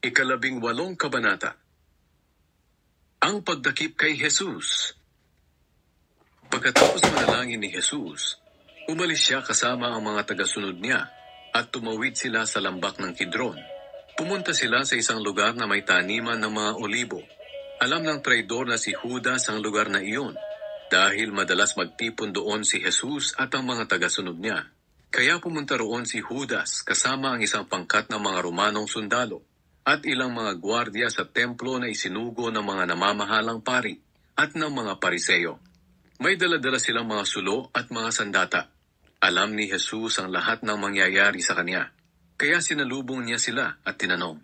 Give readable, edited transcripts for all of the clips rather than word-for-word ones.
Ikalabing-walong kabanata. Ang pagdakip kay Jesus. Pagkatapos manalangin ni Jesus, umalis siya kasama ang mga tagasunod niya at tumawid sila sa lambak ng Kidron. Pumunta sila sa isang lugar na may taniman ng mga olibo. Alam ng traidor na si Judas ang lugar na iyon dahil madalas magtipon doon si Jesus at ang mga tagasunod niya. Kaya pumunta roon si Judas kasama ang isang pangkat ng mga Romanong sundalo at ilang mga gwardiya sa templo na isinugo ng mga namamahalang pari at ng mga pariseyo. May dala-dala silang mga sulo at mga sandata. Alam ni Jesus ang lahat ng mangyayari sa kanya. Kaya sinalubong niya sila at tinanong,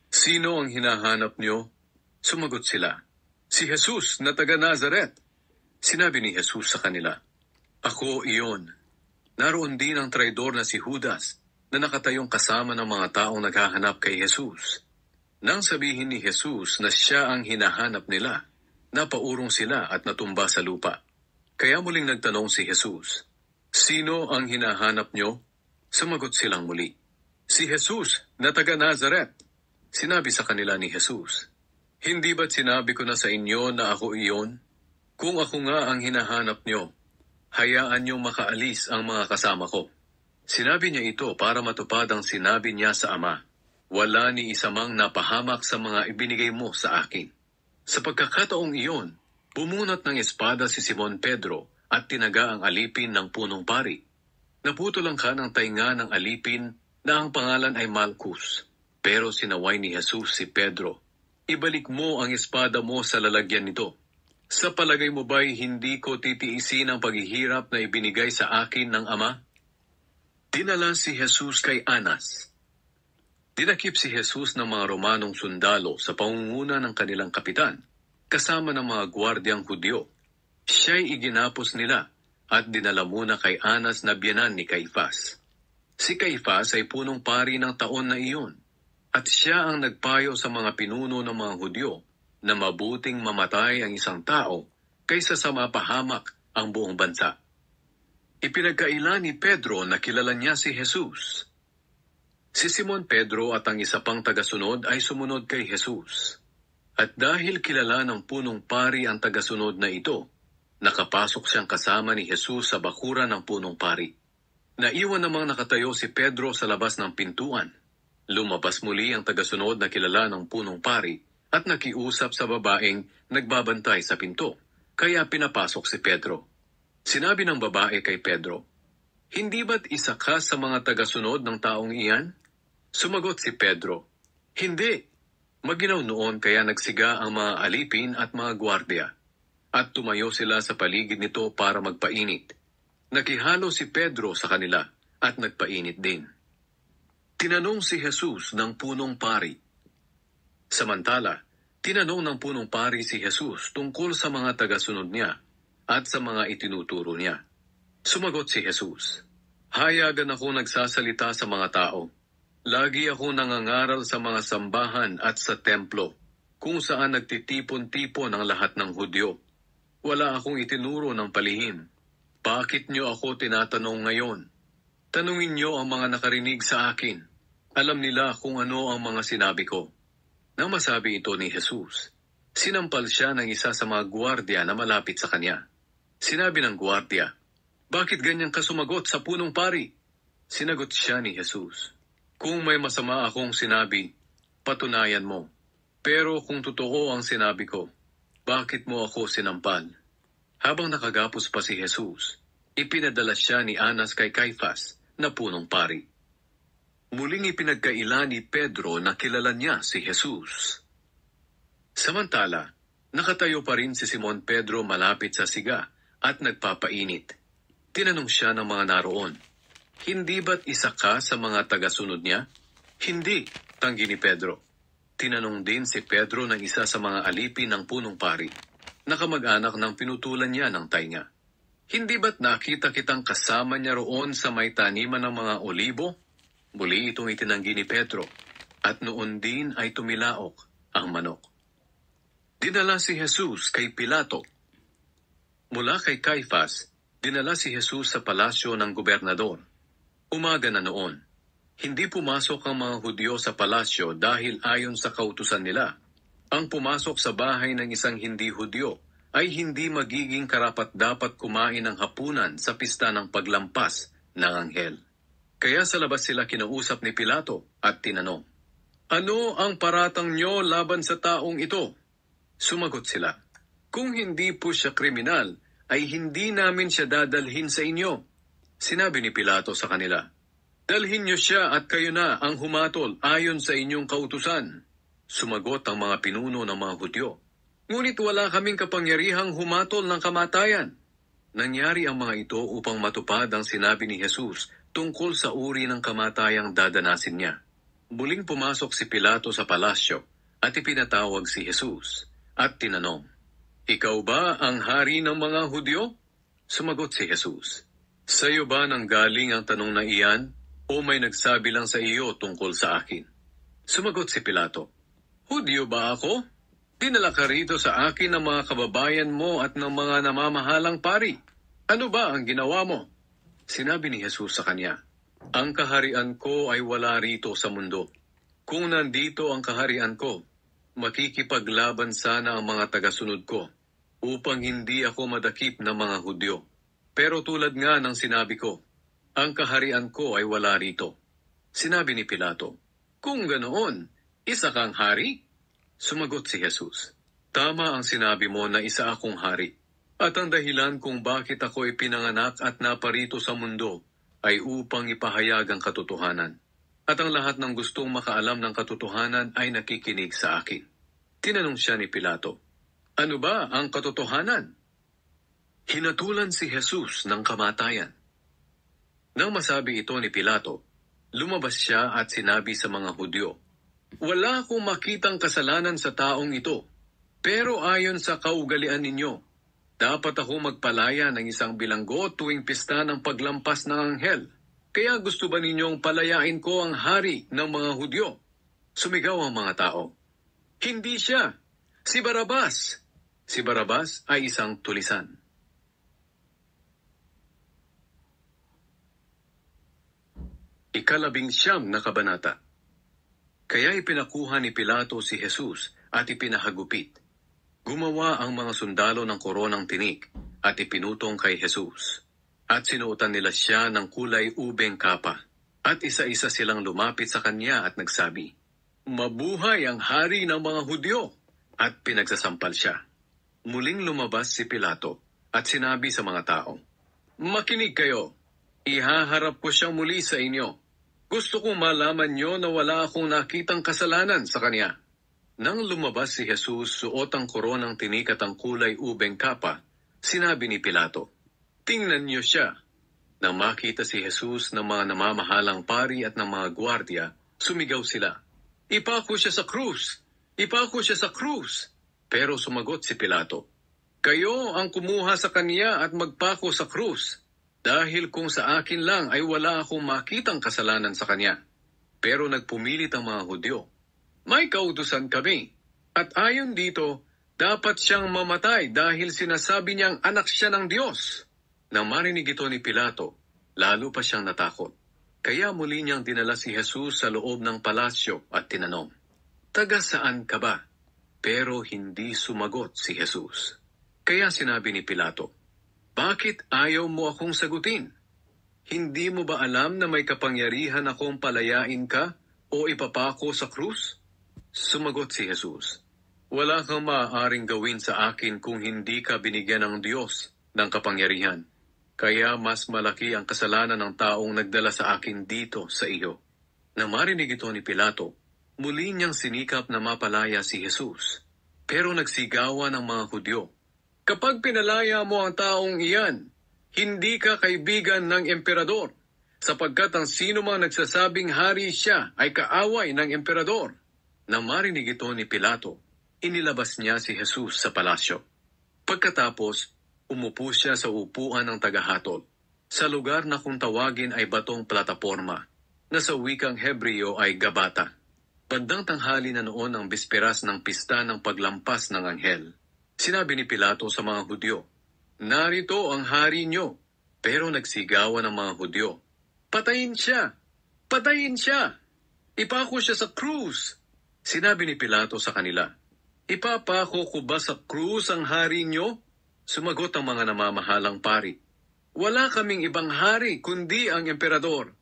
"Sino ang hinahanap niyo?" Sumagot sila, "Si Jesus na taga Nazaret." Sinabi ni Jesus sa kanila, "Ako iyon." Naroon din ang traidor na si Judas na nakatayong kasama ng mga taong naghahanap kay Jesus. Nang sabihin ni Jesus na siya ang hinahanap nila, napaurong sila at natumba sa lupa. Kaya muling nagtanong si Jesus, "Sino ang hinahanap niyo?" Sumagot silang muli, "Si Jesus na taga Nazaret." Sinabi sa kanila ni Jesus, "Hindi ba't sinabi ko na sa inyo na ako iyon? Kung ako nga ang hinahanap niyo, hayaan niyong makaalis ang mga kasama ko." Sinabi niya ito para matupad ang sinabi niya sa Ama, "Wala ni isa mang napahamak sa mga ibinigay mo sa akin." Sa pagkakataong iyon, bumunot ng espada si Simon Pedro at tinaga ang alipin ng punong pari. Naputulan ka ng tainga ng alipin na ang pangalan ay Malchus. Pero sinaway ni Jesus si Pedro, "Ibalik mo ang espada mo sa lalagyan nito. Sa palagay mo ba'y hindi ko titiisin ang paghihirap na ibinigay sa akin ng Ama?" Dinala si Jesus kay Anas. Dinakip si Jesus ng mga Romanong sundalo sa pangunguna ng kanilang kapitan, kasama ng mga gwardiyang Hudyo. Siya'y iginapos nila at dinala muna kay Anas na biyenan ni Caifás. Si Caifás ay punong pari ng taon na iyon, at siya ang nagpayo sa mga pinuno ng mga Hudyo na mabuting mamatay ang isang tao kaysa sa mapahamak ang buong bansa. Ipinagkaila ni Pedro na kilala niya si Jesus. Si Simon Pedro at ang isa pang tagasunod ay sumunod kay Jesus. At dahil kilala ng punong pari ang tagasunod na ito, nakapasok siyang kasama ni Jesus sa bakuran ng punong pari. Naiwan namang nakatayo si Pedro sa labas ng pintuan. Lumabas muli ang tagasunod na kilala ng punong pari at nakiusap sa babaeng nagbabantay sa pinto, kaya pinapasok si Pedro. Sinabi ng babae kay Pedro, "Hindi ba't isa ka sa mga tagasunod ng taong iyan?" Sumagot si Pedro, "Hindi." Maginaw noon kaya nagsiga ang mga alipin at mga gwardya, at tumayo sila sa paligid nito para magpainit. Nakihalo si Pedro sa kanila at nagpainit din. Tinanong si Jesus ng punong pari. Samantala, tinanong ng punong pari si Jesus tungkol sa mga tagasunod niya at sa mga itinuturo niya. Sumagot si Jesus, "Hayagan ako nagsasalita sa mga tao. Lagi ako nangangaral sa mga sambahan at sa templo, kung saan nagtitipon-tipon ang lahat ng Hudyo. Wala akong itinuro ng palihim. Bakit niyo ako tinatanong ngayon? Tanungin niyo ang mga nakarinig sa akin. Alam nila kung ano ang mga sinabi ko." Nang masabi ito ni Jesus, sinampal siya ng isa sa mga gwardya na malapit sa kanya. Sinabi ng gwardya, "Bakit ganyan ka sumagot sa punong pari?" Sinagot siya ni Jesus, "Kung may masama akong sinabi, patunayan mo. Pero kung totoo ang sinabi ko, bakit mo ako sinampal?" Habang nakagapos pa si Jesus, ipinadala siya ni Anas kay Caifás na punong pari. Muling ipinagkaila ni Pedro na kilala niya si Jesus. Samantala, nakatayo pa rin si Simon Pedro malapit sa siga at nagpapainit. Tinanong siya ng mga naroon, "Hindi ba't isa ka sa mga tagasunod niya?" "Hindi," tanggi ni Pedro. Tinanong din si Pedro ng isa sa mga alipin ng punong pari, nakamag-anak ng pinutulan niya ng tainga. "Hindi ba't nakita kitang kasama niya roon sa may taniman ng mga olibo?" Muli itong itinanggi ni Pedro, at noon din ay tumilaok ang manok. Dinala si Jesus kay Pilato. Mula kay Caifás, dinala si Jesus sa palasyo ng gobernador. Umaga na noon. Hindi pumasok ang mga Hudyo sa palasyo dahil ayon sa kautusan nila. Ang pumasok sa bahay ng isang hindi Hudyo ay hindi magiging karapat-dapat kumain ng hapunan sa pista ng paglampas ng anghel. Kaya sa labas sila kinausap ni Pilato at tinanong, "Ano ang paratang nyo laban sa taong ito?" Sumagot sila, "Kung hindi po siya kriminal, ay hindi namin siya dadalhin sa inyo." Sinabi ni Pilato sa kanila, "Dalhin niyo siya at kayo na ang humatol ayon sa inyong kautusan." Sumagot ang mga pinuno ng mga Hudyo, "Ngunit wala kaming kapangyarihang humatol ng kamatayan." Nangyari ang mga ito upang matupad ang sinabi ni Jesus tungkol sa uri ng kamatayang dadanasin niya. Muling pumasok si Pilato sa palasyo at ipinatawag si Jesus at tinanong, "Ikaw ba ang hari ng mga Hudyo?" Sumagot si Jesus, "Sa iyo ba nanggaling ang tanong na iyan o may nagsabi lang sa iyo tungkol sa akin?" Sumagot si Pilato, "Hudyo ba ako? Dinala ka rito sa akin ng mga kababayan mo at ng mga namamahalang pari. Ano ba ang ginawa mo?" Sinabi ni Jesus sa kanya, "Ang kaharian ko ay wala rito sa mundo. Kung nandito ang kaharian ko, makikipaglaban sana ang mga tagasunod ko, upang hindi ako madakip ng mga Hudyo. Pero tulad nga ng sinabi ko, ang kaharian ko ay wala rito." Sinabi ni Pilato, "Kung ganoon, isa kang hari?" Sumagot si Jesus, "Tama ang sinabi mo na isa akong hari. At ang dahilan kung bakit ako ipinanganak at naparito sa mundo ay upang ipahayag ang katotohanan. At ang lahat ng gustong makaalam ng katotohanan ay nakikinig sa akin." Tinanong siya ni Pilato, "Ano ba ang katotohanan?" Hinatulan si Jesus ng kamatayan. Nang masabi ito ni Pilato, lumabas siya at sinabi sa mga Hudyo, "Wala akong makitang kasalanan sa taong ito, pero ayon sa kaugalian ninyo, dapat ako magpalaya ng isang bilanggo tuwing pista ng paglampas ng anghel. Kaya gusto ba ninyong palayain ko ang hari ng mga Hudyo?" Sumigaw ang mga tao, "Hindi siya! Si Barabas!" Si Barabas ay isang tulisan. Ikalabing-siyam na kabanata. Kaya ipinakuha ni Pilato si Jesus at ipinahagupit. Gumawa ang mga sundalo ng koronang tinik at ipinutong kay Jesus. At sinuotan nila siya ng kulay ubeng kapa. At isa-isa silang lumapit sa kanya at nagsabi, "Mabuhay ang hari ng mga Hudyo!" At pinagsasampal siya. Muling lumabas si Pilato at sinabi sa mga tao, "Makinig kayo, ihaharap ko siyang muli sa inyo. Gusto kong malaman niyo na wala akong nakitang kasalanan sa kanya." Nang lumabas si Jesus suot ang koronang tinik at ang kulay ubeng kapa, sinabi ni Pilato, "Tingnan niyo siya." Nang makita si Jesus ng mga namamahalang pari at ng mga gwardya, sumigaw sila, "Ipako siya sa krus! Ipako siya sa krus!" Pero sumagot si Pilato, "Kayo ang kumuha sa kanya at magpako sa krus. Dahil kung sa akin lang ay wala akong makitang kasalanan sa kanya." Pero nagpumilit ang mga Hudyo, "May kautusan kami, at ayon dito, dapat siyang mamatay dahil sinasabi niyang anak siya ng Diyos." Nang marinig ito ni Pilato, lalo pa siyang natakot. Kaya muli niyang dinala si Jesus sa loob ng palasyo at tinanong, "Taga saan ka ba?" Pero hindi sumagot si Jesus. Kaya sinabi ni Pilato, "Bakit ayaw mo akong sagutin? Hindi mo ba alam na may kapangyarihan akong palayain ka o ipapako sa krus?" Sumagot si Jesus, "Wala kang maaaring gawin sa akin kung hindi ka binigyan ng Diyos ng kapangyarihan. Kaya mas malaki ang kasalanan ng taong nagdala sa akin dito sa iyo." Nang marinig ito ni Pilato, muli niyang sinikap na mapalaya si Jesus. Pero nagsigawan ang mga Hudyo, "Kapag pinalaya mo ang taong iyan, hindi ka kaibigan ng emperador, sapagkat ang sino mang nagsasabing hari siya ay kaaway ng emperador." Nang marinig ito ni Pilato, inilabas niya si Jesus sa palasyo. Pagkatapos, umupo siya sa upuan ng tagahatol, sa lugar na kung tawagin ay batong plataporma, na sa wikang Hebreo ay Gabata. Bandang tanghali na noon ang bisperas ng pista ng paglampas ng anghel. Sinabi ni Pilato sa mga Hudyo, "Narito ang hari niyo." Pero nagsigawan ang mga Hudyo, "Patayin siya! Patayin siya! Ipako siya sa krus! Sinabi ni Pilato sa kanila, Ipapako ko ba sa krus ang hari nyo? Sumagot ang mga namamahalang pari, Wala kaming ibang hari kundi ang emperador.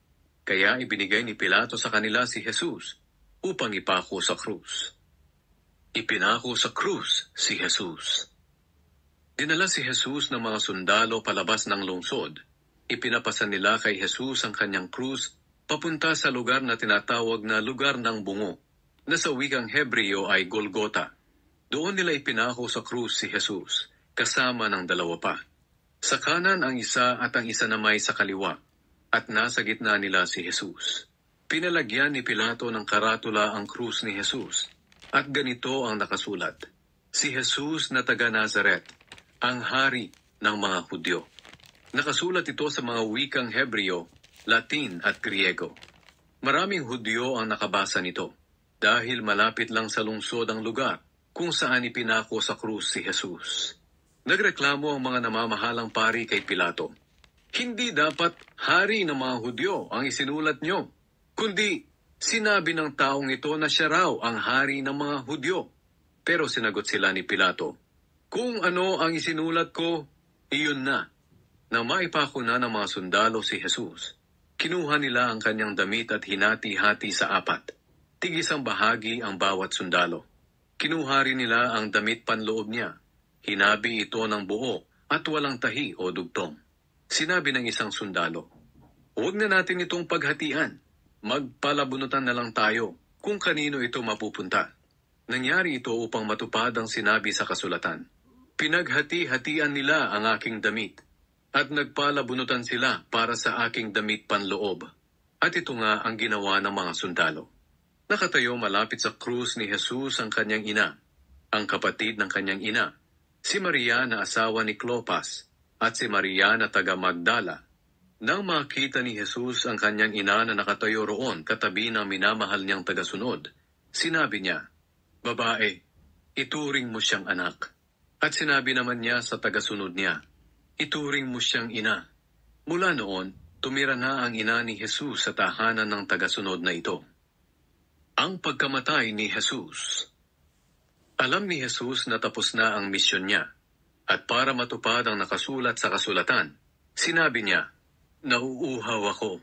Kaya ibinigay ni Pilato sa kanila si Jesus upang ipako sa krus. Ipinako sa krus si Jesus. Dinala si Jesus ng mga sundalo palabas ng lungsod. Ipinapasan nila kay Jesus ang kanyang krus papunta sa lugar na tinatawag na lugar ng bungo, na sa wikang Hebreo ay Golgota. Doon nila ipinako sa krus si Jesus, kasama ng dalawa pa. Sa kanan ang isa at ang isa namay sa kaliwa, at nasa gitna nila si Jesus. Pinalagyan ni Pilato ng karatula ang krus ni Jesus, at ganito ang nakasulat, Si Jesus na taga Nazaret, ang hari ng mga Hudyo. Nakasulat ito sa mga wikang Hebreo, Latin at Griego. Maraming Hudyo ang nakabasa nito, dahil malapit lang sa lungsod ang lugar kung saan ipinako sa krus si Jesus. Nagreklamo ang mga namamahalang pari kay Pilato, Hindi dapat hari ng mga Hudyo ang isinulat nyo, kundi sinabi ng taong ito na siya raw ang hari ng mga Hudyo. Pero sinagot sila ni Pilato, Kung ano ang isinulat ko, iyon na. Nang maipako na ng mga sundalo si Jesus, kinuha nila ang kanyang damit at hinati-hati sa apat. Tig-isang bahagi ang bawat sundalo. Kinuha rin nila ang damit panloob niya. Hinabi ito ng buo at walang tahi o dugtong. Sinabi ng isang sundalo, Huwag na natin itong paghatian. Magpalabunutan na lang tayo kung kanino ito mapupunta. Nangyari ito upang matupad ang sinabi sa kasulatan. Pinaghati-hatian nila ang aking damit, at nagpalabunutan sila para sa aking damit panloob. At ito nga ang ginawa ng mga sundalo. Nakatayo malapit sa krus ni Jesus ang kanyang ina, ang kapatid ng kanyang ina, si Maria na asawa ni Clopas, at si Maria na taga Magdala. Nang makita ni Jesus ang kanyang ina na nakatayo roon katabi ng minamahal niyang tagasunod, sinabi niya, Babae, ituring mo siyang anak. At sinabi naman niya sa tagasunod niya, Ituring mo siyang ina. Mula noon, tumira na ang ina ni Jesus sa tahanan ng tagasunod na ito. Ang pagkamatay ni Jesus. Alam ni Jesus na tapos na ang misyon niya, at para matupad ang nakasulat sa kasulatan, sinabi niya, Nauuhaw ako.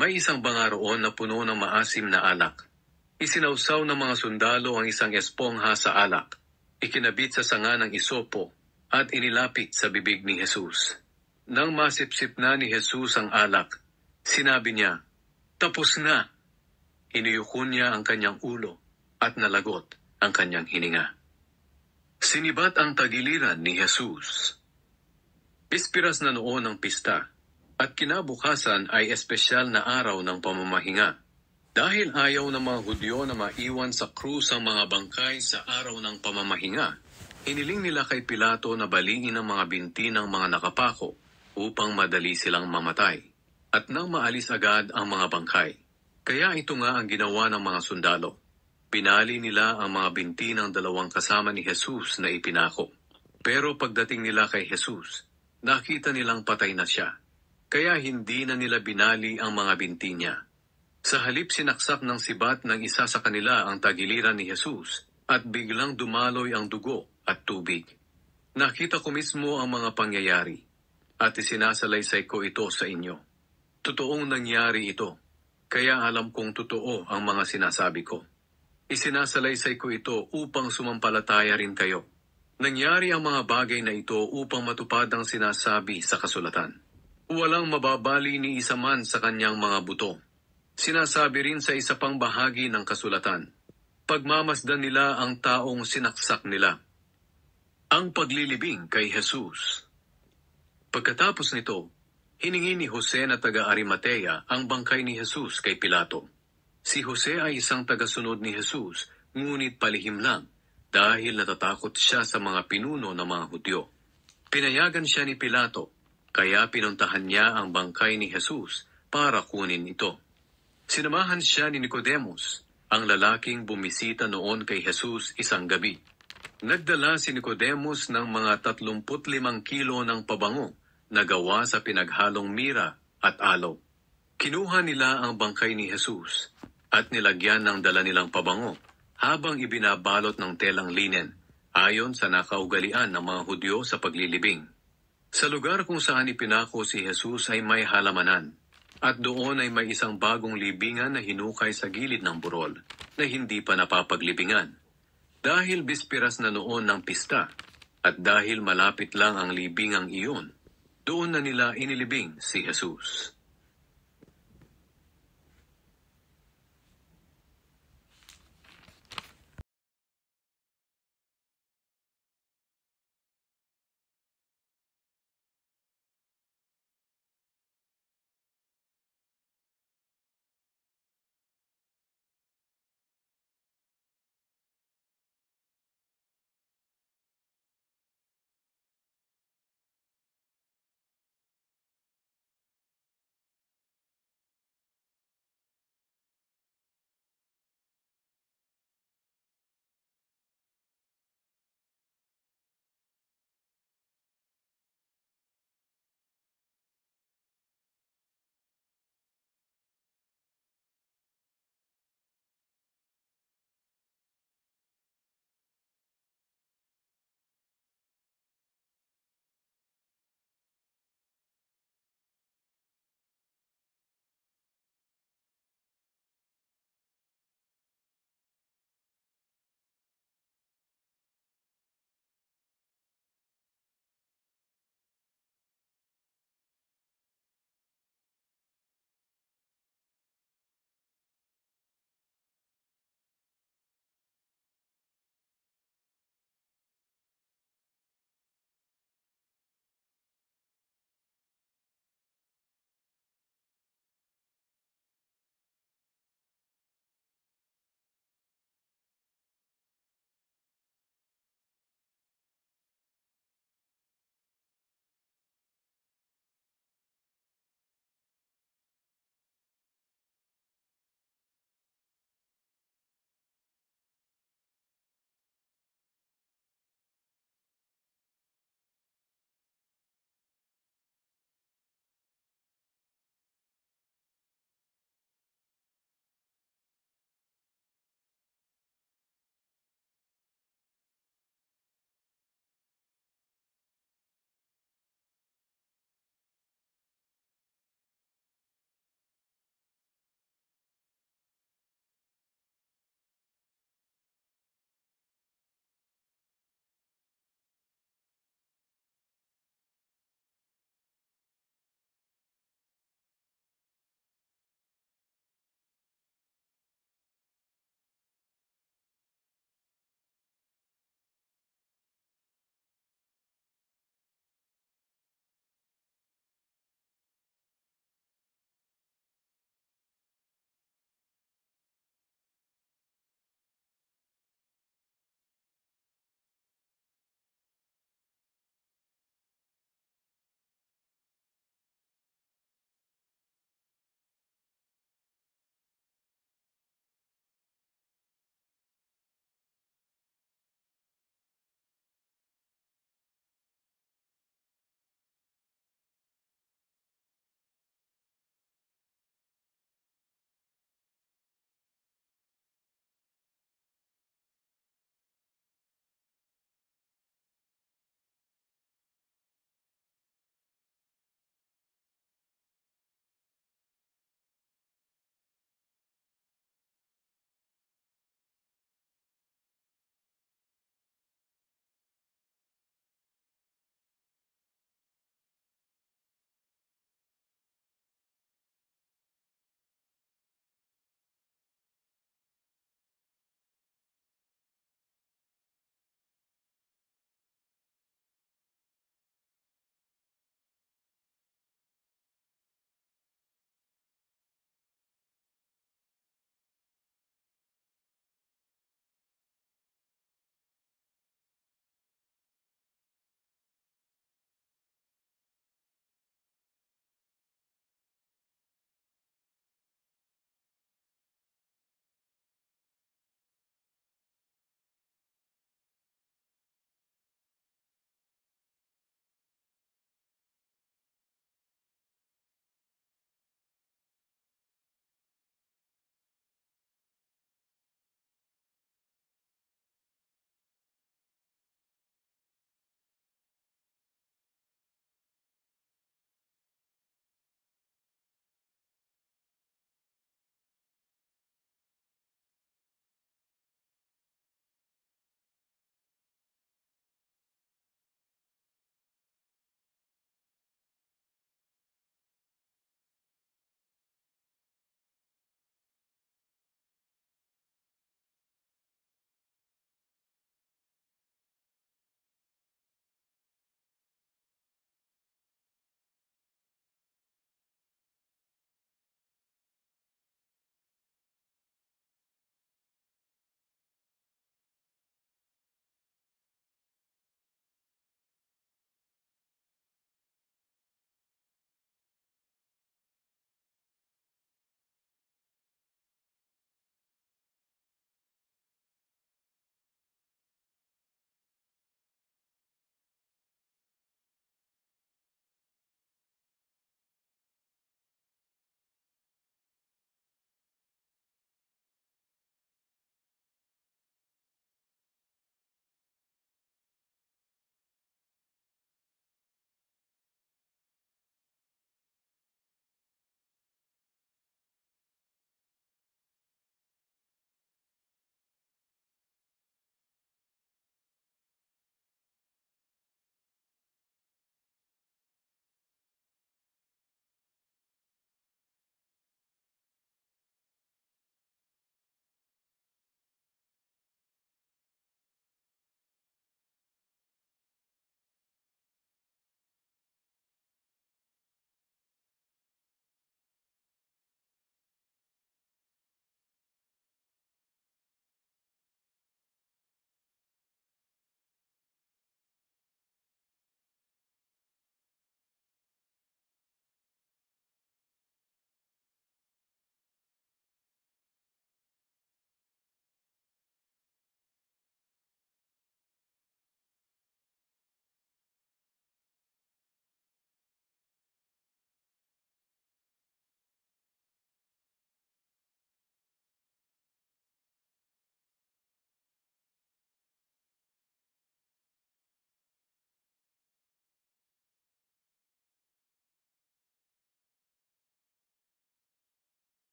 May isang banga roon na puno ng maasim na alak. Isinawsaw ng mga sundalo ang isang espongha sa alak. Ikinabit sa sanga ng isopo at inilapit sa bibig ni Jesus. Nang masipsip na ni Jesus ang alak, sinabi niya, Tapos na! Inuyuko niya ang kanyang ulo at nalagot ang kanyang hininga. Sinibat ang tagiliran ni Jesus. Pispiras na noon ang pista, at kinabukasan ay espesyal na araw ng pamamahinga. Dahil ayaw ng mga Hudyo na maiwan sa krus ang mga bangkay sa araw ng pamamahinga, iniling nila kay Pilato na baliin ang mga binti ng mga nakapako upang madali silang mamatay, at nang maalis agad ang mga bangkay. Kaya ito nga ang ginawa ng mga sundalo. Pinali nila ang mga binti ng dalawang kasama ni Jesus na ipinako. Pero pagdating nila kay Jesus, nakita nilang patay na siya. Kaya hindi na nila binali ang mga binti niya. Sa halip sinaksak ng sibat ng isa sa kanila ang tagiliran ni Jesus, at biglang dumaloy ang dugo at tubig. Nakita ko mismo ang mga pangyayari, at isinasalaysay ko ito sa inyo. Totoong nangyari ito, kaya alam kong totoo ang mga sinasabi ko. Isinasalaysay ko ito upang sumampalataya rin kayo. Nangyari ang mga bagay na ito upang matupad ang sinasabi sa kasulatan. Walang mababali ni isa man sa kanyang mga buto. Sinasabi rin sa isa pang bahagi ng kasulatan, pagmamasdan nila ang taong sinaksak nila. Ang paglilibing kay Jesus. Pagkatapos nito, hiningi ni Jose na taga Arimatea ang bangkay ni Jesus kay Pilato. Si Jose ay isang tagasunod ni Jesus, ngunit palihim lang, dahil natatakot siya sa mga pinuno ng mga Hudyo. Pinayagan siya ni Pilato, kaya pinuntahan niya ang bangkay ni Jesus para kunin ito. Sinamahan siya ni Nicodemus, ang lalaking bumisita noon kay Jesus isang gabi. Nagdala si Nicodemus ng mga 35 kilo ng pabango na gawa sa pinaghalong mira at aloe. Kinuha nila ang bangkay ni Jesus at nilagyan ng dala nilang pabango habang ibinabalot ng telang linen ayon sa nakaugalian ng mga Hudyo sa paglilibing. Sa lugar kung saan ipinako si Jesus ay may halamanan at doon ay may isang bagong libingan na hinukay sa gilid ng burol na hindi pa napapaglibingan. Dahil bispiras na noon ng pista at dahil malapit lang ang libingang iyon, doon na nila inilibing si Jesus.